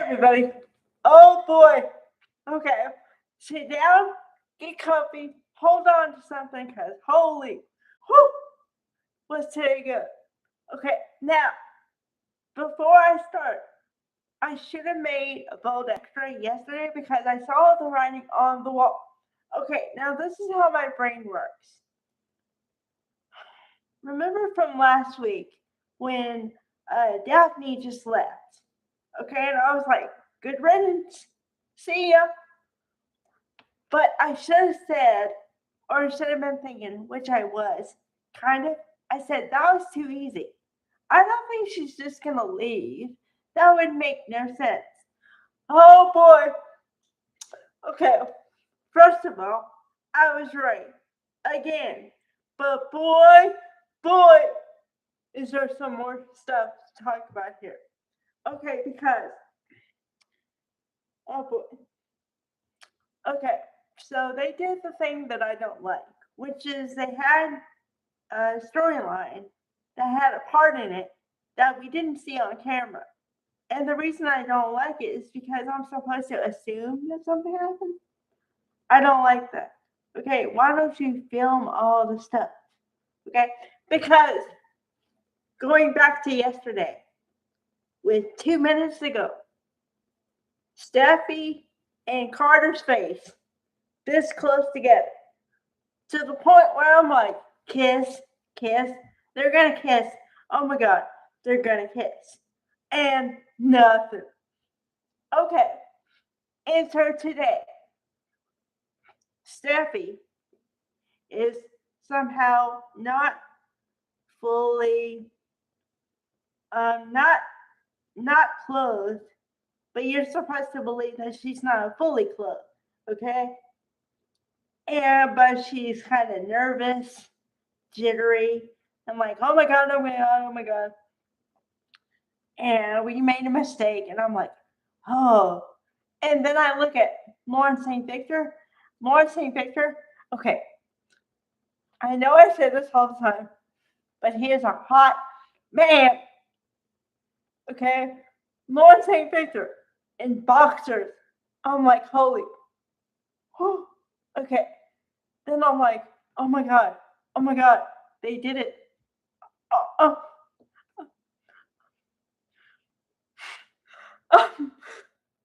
everybody. Oh boy. Okay. Sit down, get comfy, hold on to something, because holy, whew, let's take it. Okay, now, before I start, I should have made a bold extra yesterday because I saw the writing on the wall. Okay, now this is how my brain works. Remember from last week when Daphne just left? Okay, and I was like, good riddance. See ya. But I should have said, or should have been thinking, which I was, kind of. I said, that was too easy. I don't think she's just going to leave. That would make no sense. Oh boy. Okay, first of all, I was right. Again. But boy, is there some more stuff to talk about here. Okay, because, oh boy. Okay, so they did the thing that I don't like, which is they had a storyline that had a part in it that we didn't see on camera. And the reason I don't like it is because I'm supposed to assume that something happened. I don't like that. Okay, why don't you film all the stuff? Okay, because going back to yesterday, with 2 minutes to go, Steffi and Carter's face this close together to the point where I'm like, kiss, kiss. They're gonna kiss. Oh my god, they're gonna kiss. And nothing. Okay, enter today. Steffi is somehow not fully, not clothed, but you're supposed to believe that she's not fully clothed, okay? And but she's kind of nervous, jittery. I'm like, oh my god, oh my god, oh my god. And we made a mistake, and I'm like, oh. And then I look at Lauren St. Victor. Lauren St. Victor, okay. I know I say this all the time, but he is a hot man. Okay? Lauren St. Victor in boxers. I'm like, holy. Whew. Okay. Then I'm like, oh my god, they did it. Oh,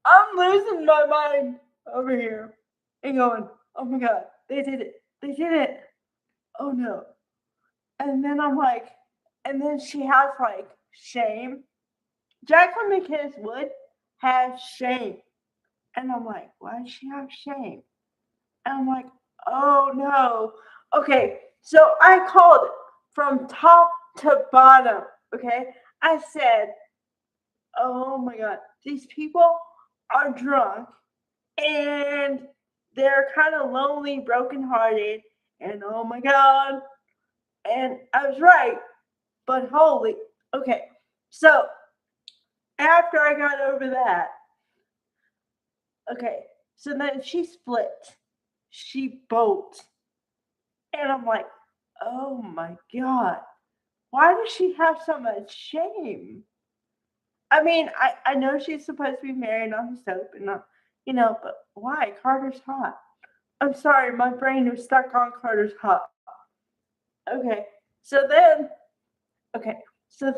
I'm losing my mind over here and going, oh my god, they did it. Oh no. And then I'm like, and then she has like shame. Jacqueline McKinnis Wood has shame. And I'm like, why does she have shame? And I'm like, oh no. Okay, so I called it from top to bottom. Okay, I said, oh my god, these people are drunk and they're kind of lonely, brokenhearted, and oh my god. And I was right, but holy. Okay, so after I got over that, okay, so then she split, she bolts, and I'm like, oh my god, why does she have so much shame? I mean, I know she's supposed to be married on the soap and not, but why? Carter's hot. I'm sorry, my brain was stuck on Carter's hot. Okay, so then, okay, so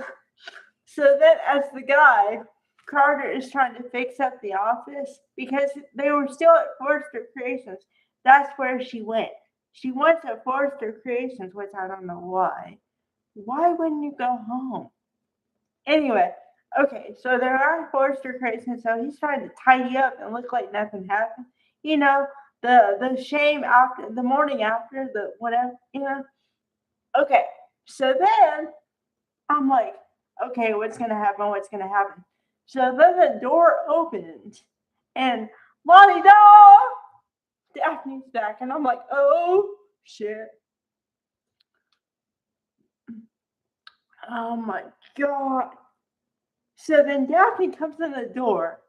so then as the guy, Carter is trying to fix up the office because they were still at Forrester Creations. That's where she went. She went to Forrester Creations, which I don't know why. Why wouldn't you go home? Anyway, okay, so there are Forrester Creations, so he's trying to tidy up and look like nothing happened. You know, the shame after the morning after the whatever. Okay, so then I'm like, okay, what's gonna happen? What's gonna happen? So then the door opened, and Lonnie Daw, Daphne's back, and I'm like, oh shit. Oh my god. So then Daphne comes in the door,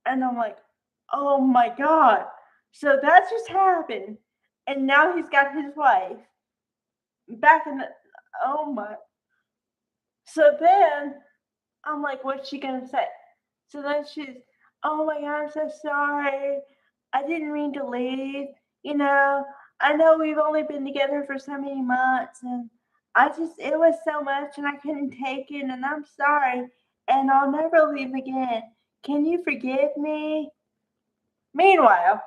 and I'm like, oh my god. So that just happened, and now he's got his wife back in the. Oh my. So then I'm like, what's she gonna say? So then she's, oh my God, I'm so sorry. I didn't mean to leave. You know, I know we've only been together for so many months and it was so much and I couldn't take it and I'm sorry and I'll never leave again. Can you forgive me? Meanwhile,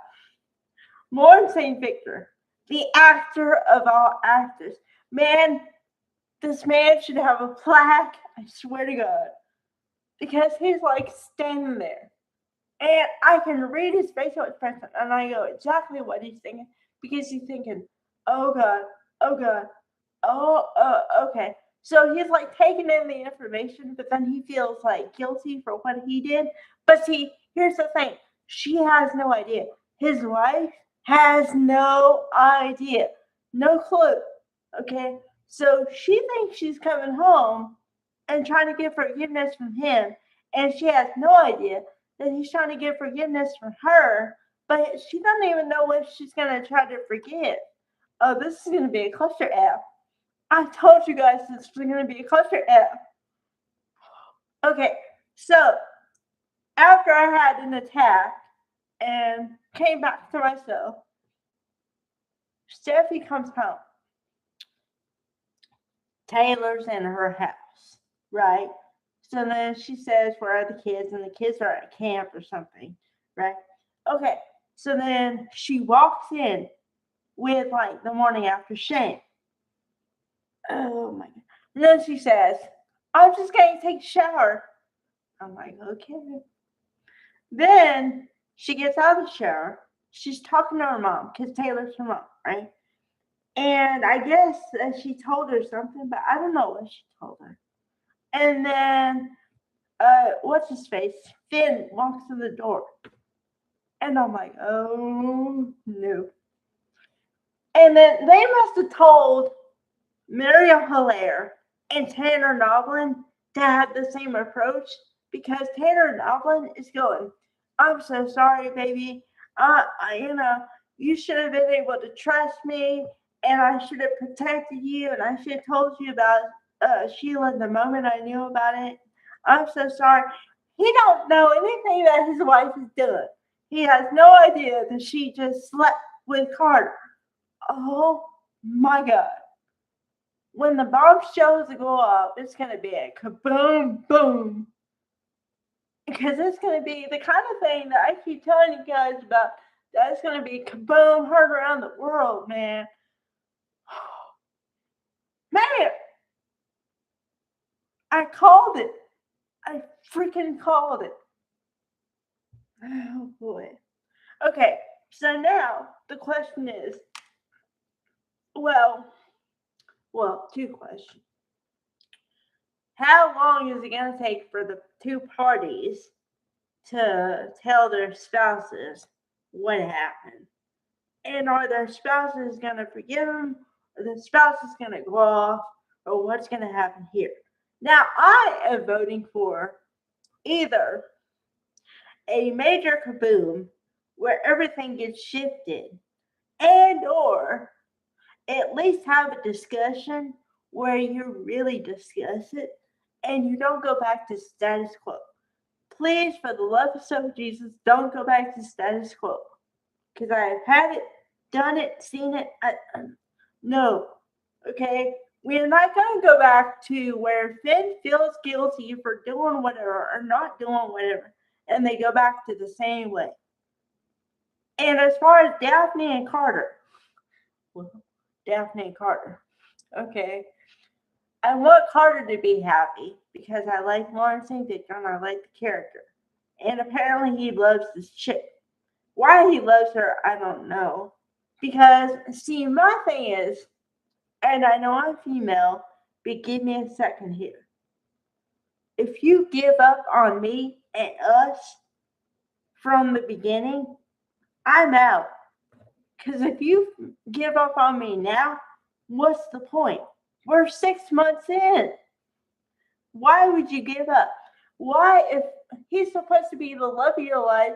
Lord St. Victor, the actor of all actors, man, this man should have a plaque, I swear to God, because he's like standing there. And I can read his facial expression and I know exactly what he's thinking because he's thinking, oh God, oh God, okay. So he's like taking in the information, but then he feels like guilty for what he did. But see, here's the thing she has no idea. His wife has no idea, no clue. Okay. So she thinks she's coming home and trying to get forgiveness from him. And she has no idea that he's trying to get forgiveness from her, but she doesn't even know what she's going to try to forgive. Oh, this is going to be a cluster F. I told you guys this was going to be a cluster F. Okay, so after I had an attack and came back to myself, Steffi comes home. Taylor's in her house, right? So then she says, where are the kids? And the kids are at camp or something, right? Okay, so then she walks in with like the morning after shame. Oh my God. And then she says, I'm just going to take a shower. I'm like, okay. Then she gets out of the shower. She's talking to her mom because Taylor's her mom, right? And I guess she told her something, but I don't know what she told her. And then, what's his face? Finn walks through the door. And I'm like, oh no. And then they must have told Miriam Hilaire and Tanner Noblin to have the same approach because Tanner Noblin is going, I'm so sorry, baby. You should have been able to trust me and I should have protected you and I should have told you about Sheila the moment I knew about it. I'm so sorry. He don't know anything that his wife is doing. He has no idea that she just slept with Carter. Oh my God. When the bombshells go off, it's going to be a kaboom, boom. Because it's going to be the kind of thing that I keep telling you guys about. That's going to be kaboom, heard around the world, man. Man, I called it. I freaking called it. Oh, boy. Okay, so now the question is, well, two questions. How long is it going to take for the two parties to tell their spouses what happened? And are their spouses going to forgive them? Or the spouse is going to go off? Or what's going to happen here? Now, I am voting for either a major kaboom where everything gets shifted and or at least have a discussion where you really discuss it and you don't go back to status quo. Please, for the love of so Jesus, don't go back to status quo. Because I have had it, done it, seen it. No. Okay? We are not going to go back to where Finn feels guilty for doing whatever or not doing whatever. And they go back to the same way. And as far as Daphne and Carter, okay. I want Carter to be happy because I like Lawrence St. Victor and I like the character. And apparently he loves this chick. Why he loves her, I don't know. Because, see, my thing is, and I know I'm female, but give me a second here. If you give up on me and us from the beginning, I'm out. Because if you give up on me now, what's the point? We're 6 months in. Why would you give up? Why, if he's supposed to be the love of your life,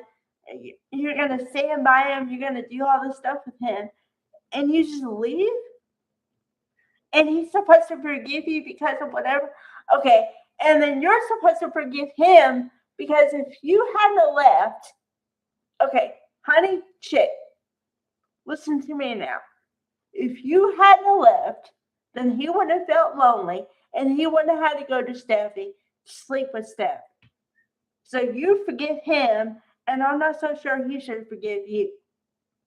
you're going to stand by him, you're going to do all this stuff with him, and you just leave? And he's supposed to forgive you because of whatever? Okay, and then you're supposed to forgive him Because if you hadn't left, okay, honey, chick, listen to me now. If you hadn't left, then he wouldn't have felt lonely and he wouldn't have had to go to Steffi to sleep with Steffi. So you forgive him, and I'm not so sure he should forgive you.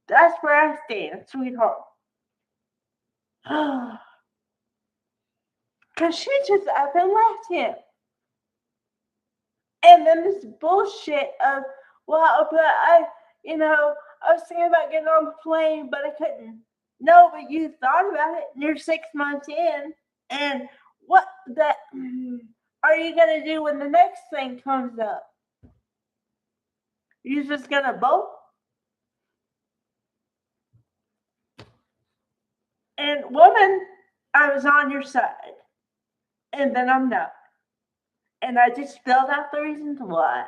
That's where I stand, sweetheart. Because she just up and left him. And then this bullshit of, well, but I was thinking about getting on the plane, but I couldn't. No, but you thought about it, and you're 6 months in. And what are you going to do when the next thing comes up? You just going to bolt? And woman, I was on your side. And then I'm not. And I just spelled out the reasons why.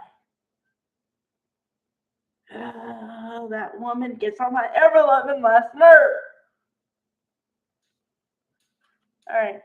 Oh, that woman gets on my ever-loving last nerve. All right.